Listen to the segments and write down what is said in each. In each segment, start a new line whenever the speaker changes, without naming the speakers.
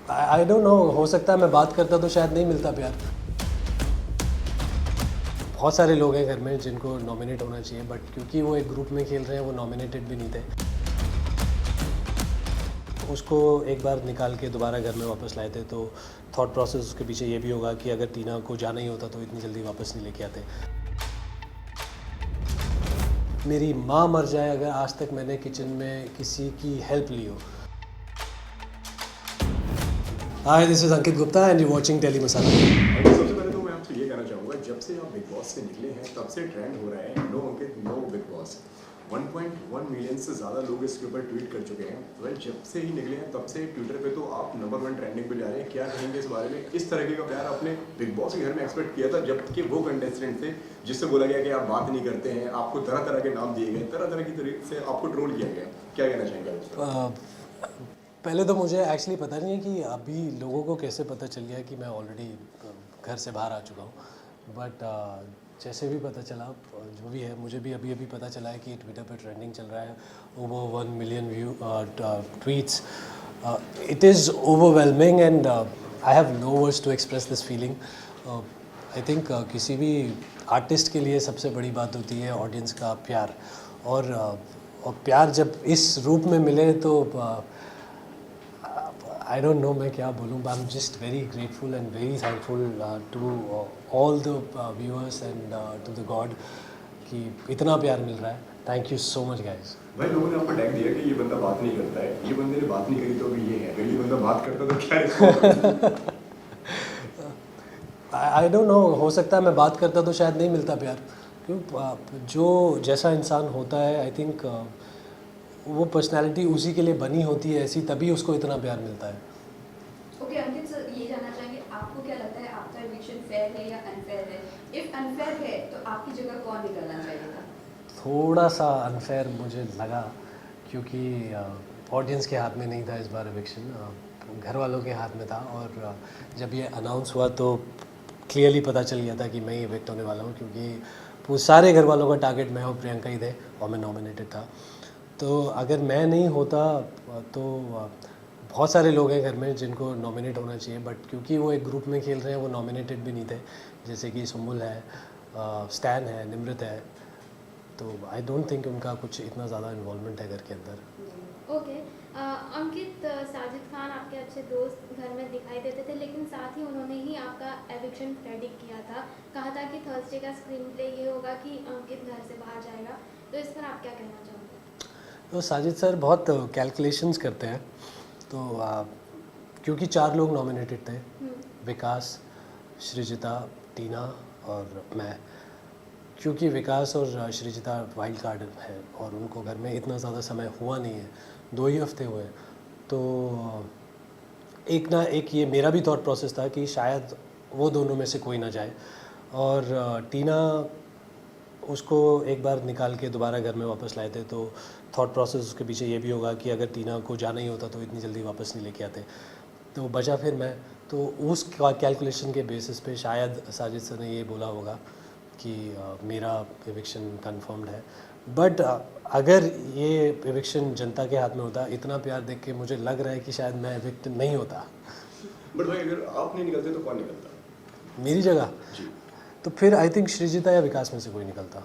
I don't know, हो सकता है मैं बात करता तो शायद नहीं मिलता प्यार। बहुत सारे लोग हैं घर में जिनको नॉमिनेट होना चाहिए, बट क्योंकि वो एक ग्रुप में खेल रहे हैं वो नॉमिनेटेड भी नहीं थे। उसको एक बार निकाल के दोबारा घर में वापस लाए थे, तो थॉट प्रोसेस उसके पीछे ये भी होगा कि अगर टीना को जाना ही होता तो इतनी जल्दी वापस नहीं लेके आते। मेरी माँ मर जाए अगर आज तक मैंने किचन में किसी की हेल्प ली हो। Hi, this is Ankit Gupta and you watching Tele Masala.
सबसे पहले तो मैं आपसे ये कहना चाहूँगा, जब से आप बिग बॉस से निकले हैं तब से ट्रेंड हो रहा है नो अंकित नो बिग बॉस। 1.1 मिलियन से ज़्यादा लोग इसके ऊपर ट्वीट कर चुके हैं। वेल, जब से ही निकले हैं तब से ट्विटर पे तो आप नंबर 1 ट्रेंडिंग पे जा रहे हैं। क्या कहेंगे इस बारे में? इस तरह का प्यार आपने बिग बॉस के घर में एक्सपेक्ट किया था, जबकि वो कंटेस्टेंट थे जिससे बोला गया कि आप बात नहीं करते हैं, आपको तरह तरह के नाम दिए गए, तरह तरह की तरीके से आपको ट्रोल किया गया। क्या कहना चाहेंगे आप इस पर?
पहले तो मुझे एक्चुअली पता नहीं है कि अभी लोगों को कैसे पता चल गया कि मैं ऑलरेडी घर से बाहर आ चुका हूँ, बट जैसे भी पता चला, जो भी है, मुझे भी अभी अभी पता चला है कि ट्विटर पे ट्रेंडिंग चल रहा है over 1 million view tweets. It is overwhelming and I have no words to express this feeling. I think किसी भी आर्टिस्ट के लिए सबसे बड़ी बात होती है ऑडियंस का प्यार, और प्यार जब इस रूप में मिले तो I don't know मैं क्या बोलूँ, but I'm just very grateful and very thankful to all the viewers and to the God कि इतना प्यार मिल रहा है। Thank you so much guys।
भाई, लोगों ने आपको टैग दिया कि ये बंदा बात नहीं करता है, ये बंदे ने बात नहीं करी तो अभी ये है, अगर ये बंदा बात करता तो क्या रिस्पॉन्स?
I don't know, हो सकता है मैं बात करता तो शायद नहीं मिलता प्यार, क्यों जो जैसा इंसान होता है आई थिंक वो पर्सनैलिटी उसी के लिए बनी होती है ऐसी, तभी उसको इतना प्यार मिलता है।
ओके अंकित सर, ये जानना चाहेंगे आपको क्या लगता है आपका एविक्शन फेयर है या अनफेयर है? इफ अनफेयर है तो आपकी जगह कौन निकलना चाहिए था?
थोड़ा सा अनफेयर मुझे लगा, क्योंकि ऑडियंस के हाथ में नहीं था इस बार एविक्शन, घर वालों के हाथ में था। और जब ये अनाउंस हुआ तो क्लियरली पता चल गया था कि मैं ही इविक्ट होने वाला हूँ, क्योंकि सारे घर वालों का टारगेट मैं और प्रियंका ही थे और मैं नॉमिनेटेड था। तो अगर मैं नहीं होता तो बहुत सारे लोग हैं घर में जिनको नॉमिनेट होना चाहिए, बट क्योंकि वो एक ग्रुप में खेल रहे हैं वो नॉमिनेटेड भी नहीं थे, जैसे कि सुमुल है, स्टैन है, निमृत है। तो आई डोंट थिंक उनका कुछ इतना ज़्यादा इन्वॉल्वमेंट है घर के अंदर।
ओके। अंकित, साजिद खान आपके अच्छे दोस्त घर में दिखाई देते थे, लेकिन साथ ही उन्होंने ही आपका एविक्शन प्रेडिक्ट किया था। कहा था कि थर्सडे का स्क्रीन प्ले ये होगा कि अंकित घर से बाहर जाएगा, तो इस पर आप क्या कहना चाहोगे?
तो साजिद सर बहुत कैलकुलेशंस करते हैं, तो क्योंकि 4 लोग नॉमिनेटेड थे, विकास, सृजिता, टीना और मैं। क्योंकि विकास और सृजिता वाइल्ड कार्ड है और उनको घर में इतना ज़्यादा समय हुआ नहीं है, 2 ही हफ्ते हुए, तो एक ना एक ये मेरा भी थॉट प्रोसेस था कि शायद वो दोनों में से कोई ना जाए। और टीना, उसको एक बार निकाल के दोबारा घर में वापस लाए थे, तो थॉट प्रोसेस उसके पीछे ये भी होगा कि अगर टीना को जाना ही होता तो इतनी जल्दी वापस नहीं लेके आते। तो बचा फिर मैं, तो उस कैलकुलेशन के बेसिस पे शायद साजिद सर ने ये बोला होगा कि मेरा एविक्शन कंफर्म्ड है। बट अगर ये एविक्शन जनता के हाथ में होता, इतना प्यार देख के मुझे लग रहा है कि शायद मैं एविक्ट नहीं होता।
बट भाई, अगर आप नहीं निकलते तो कौन निकलता?
मेरी जगह
जी।
तो फिर आई थिंक सृजिता या विकास में से कोई निकलता।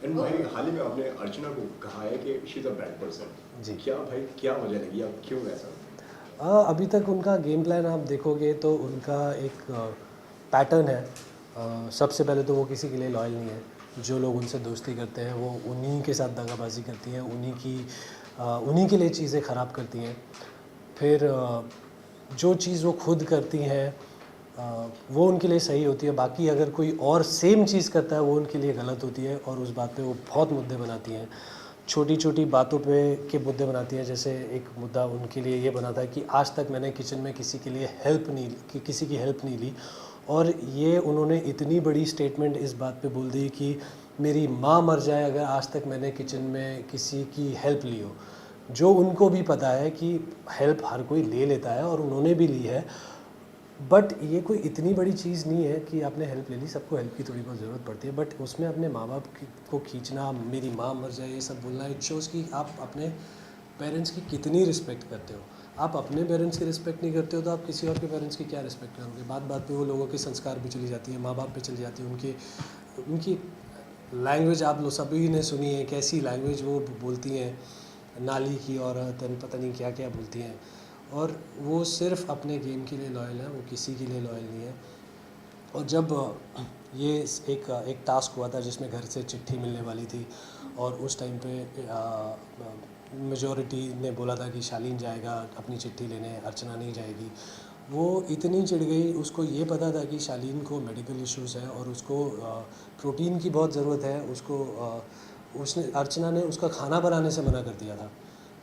एंड भाई, हाल ही में आपने अर्चना को कहा है कि she is a bad person.
जी।
क्या भाई, क्या वजह लगी, आप क्यों ऐसा?
अभी तक उनका गेम प्लान आप देखोगे तो उनका एक पैटर्न है। सबसे पहले तो वो किसी के लिए लॉयल नहीं है, जो लोग उनसे दोस्ती करते हैं वो उन्हीं के साथ दगाबाजी करती हैं, उन्हीं के लिए चीज़ें ख़राब करती हैं। फिर जो चीज़ वो खुद करती हैं वो उनके लिए सही होती है, बाकी अगर कोई और सेम चीज़ करता है वो उनके लिए गलत होती है, और उस बात पे वो बहुत मुद्दे बनाती हैं। छोटी छोटी बातों पे के मुद्दे बनाती हैं, जैसे एक मुद्दा उनके लिए ये बना था कि आज तक मैंने किचन में किसी के लिए किसी की हेल्प नहीं ली, और ये उन्होंने इतनी बड़ी स्टेटमेंट इस बात पे बोल दी कि मेरी माँ मर जाए अगर आज तक मैंने किचन में किसी की हेल्प ली हो। जो उनको भी पता है कि हेल्प हर कोई ले लेता है और उन्होंने भी ली है, बट ये कोई इतनी बड़ी चीज़ नहीं है कि आपने हेल्प ले ली। सबको हेल्प की थोड़ी बहुत ज़रूरत पड़ती है, बट उसमें अपने माँ बाप को खींचना, मेरी माँ मर जाए, ये सब बोलना, इट शोज़ कि आप अपने पेरेंट्स की कितनी रिस्पेक्ट करते हो। आप अपने पेरेंट्स की रिस्पेक्ट नहीं करते हो तो आप किसी और के पेरेंट्स की क्या रिस्पेक्ट करोगे। बात बात पे वो लोगों के संस्कार पे चली जाती है, माँ बाप पे चली जाती है, उनकी लैंग्वेज आप लोग सभी ने सुनी है, कैसी लैंग्वेज वो बोलती हैं, नाली की औरत पता नहीं क्या क्या बोलती हैं, और वो सिर्फ अपने गेम के लिए लॉयल है, वो किसी के लिए लॉयल नहीं है। और जब ये एक टास्क हुआ था जिसमें घर से चिट्ठी मिलने वाली थी, और उस टाइम पे मेजॉरिटी ने बोला था कि शालीन जाएगा अपनी चिट्ठी लेने, अर्चना नहीं जाएगी। वो इतनी चिढ़ गई, उसको ये पता था कि शालीन को मेडिकल इश्यूज़ है और उसको प्रोटीन की बहुत ज़रूरत है, उसने अर्चना ने उसका खाना बनाने से मना कर दिया था।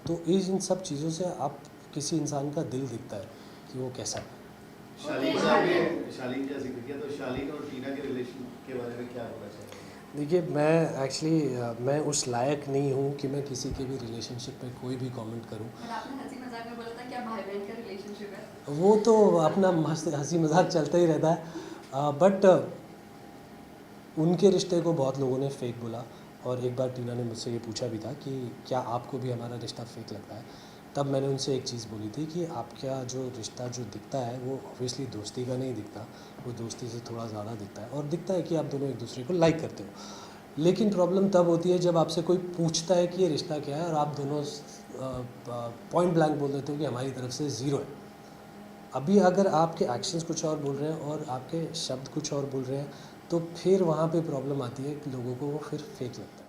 तो इन सब चीज़ों से आप किसी इंसान का दिल दिखता है कि वो कैसा है।
शालीन साहब ने शालीन का जिक्र किया, तो शालीन और टीना के रिलेशन के बारे में क्या होना चाहिए?
देखिए, मैं उस लायक नहीं हूँ कि मैं किसी के भी रिलेशनशिप पे कोई भी कमेंट करूँ।
और आपने हंसी मजाक में बोला था क्या भाई बहन का रिलेशनशिप है?
वो तो अपना हंसी मजाक चलता ही रहता है, बट उनके रिश्ते को बहुत लोगों ने फेक बोला। और एक बार टीना ने मुझसे ये पूछा भी था कि क्या आपको भी हमारा रिश्ता फेक लगता है। तब मैंने उनसे एक चीज़ बोली थी कि आपका जो रिश्ता जो दिखता है वो ऑब्वियसली दोस्ती का नहीं दिखता, वो दोस्ती से थोड़ा ज़्यादा दिखता है, और दिखता है कि आप दोनों एक दूसरे को लाइक करते हो। लेकिन प्रॉब्लम तब होती है जब आपसे कोई पूछता है कि ये रिश्ता क्या है और आप दोनों पॉइंट ब्लैंक बोल देते हो कि हमारी तरफ से ज़ीरो है। अभी अगर आपके एक्शंस कुछ और बोल रहे हैं और आपके शब्द कुछ और बोल रहे हैं, तो फिर वहाँ पे प्रॉब्लम आती है कि लोगों को वो फिर फेक लगता है।